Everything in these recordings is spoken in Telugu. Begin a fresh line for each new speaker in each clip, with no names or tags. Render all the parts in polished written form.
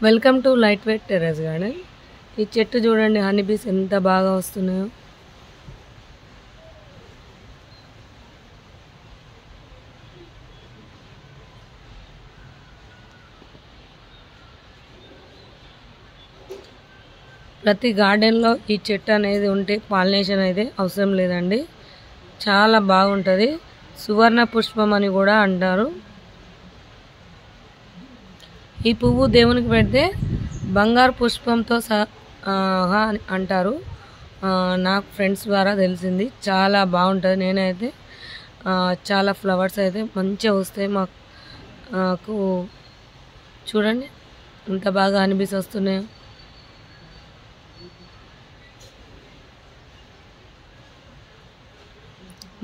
Welcome to light weight terrace garden. ఈ చెట్టు చూడండి, హనీ బీస్ ఎంత బాగా వస్తున్నాయో. ప్రతి గార్డెన్లో ఈ చెట్టు అనేది ఉంటే పాలినేషన్ అయితే అవసరం లేదండి, చాలా బాగుంటుంది. సువర్ణ పుష్పం అని కూడా అంటారు. ఈ పువ్వు దేవునికి పెడితే బంగారు పుష్పంతో అంటారు. నాకు ఫ్రెండ్స్ ద్వారా తెలిసింది. చాలా బాగుంటుంది. నేనైతే చాలా ఫ్లవర్స్ అయితే మంచిగా వస్తాయి మాకు. చూడండి ఎంత బాగా హనీబీస్ వస్తున్నాయో.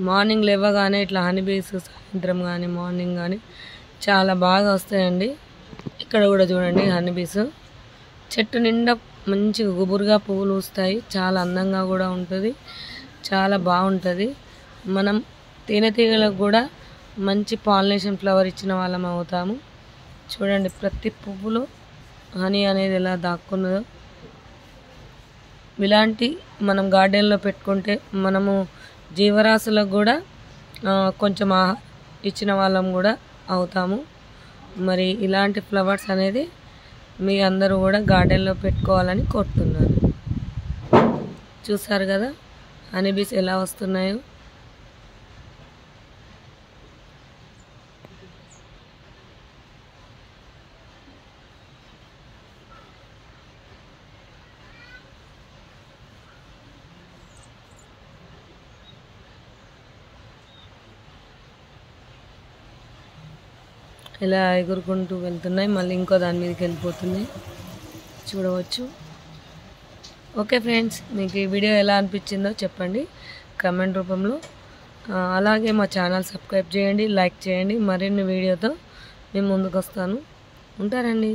మార్నింగ్ లేవగానే ఇట్లా హనీబీస్, సాయంత్రం కానీ మార్నింగ్ కానీ చాలా బాగా వస్తాయండి. ఇక్కడ కూడా చూడండి హనీబీస్. చెట్టు నిండా మంచిగా గుబురుగా పువ్వులు వస్తాయి. చాలా అందంగా కూడా ఉంటుంది, చాలా బాగుంటుంది. మనం తేనెటీగలకు కూడా మంచి పాలినేషన్ ఫ్లవర్ ఇచ్చిన వాళ్ళం అవుతాము. చూడండి ప్రతి పువ్వులో హనీ అనేది ఎలా దాక్కున్నదో. ఇలాంటి మనం గార్డెన్లో పెట్టుకుంటే మనము జీవరాశులకు కూడా కొంచెం ఇచ్చిన వాళ్ళం కూడా అవుతాము. మరి ఇలాంటి ఫ్లవర్స్ అనేది మీ అందరూ కూడా గార్డెన్లో పెట్టుకోవాలని కోరుతున్నాను. చూసారు కదా హనీబీస్ ఎలా వస్తున్నాయో. ఇలా ఎగురుకుంటూ వెళ్తున్నాయి, మళ్ళీ ఇంకో దాని మీదకి వెళ్ళిపోతున్నాయి, చూడవచ్చు. ఓకే ఫ్రెండ్స్, మీకు ఈ వీడియో ఎలా అనిపించిందో చెప్పండి కామెంట్ రూపంలో. అలాగే మా ఛానల్ సబ్స్క్రైబ్ చేయండి, లైక్ చేయండి. మరిన్ని వీడియోతో మేము ముందుకు వస్తాను. ఉంటారండి.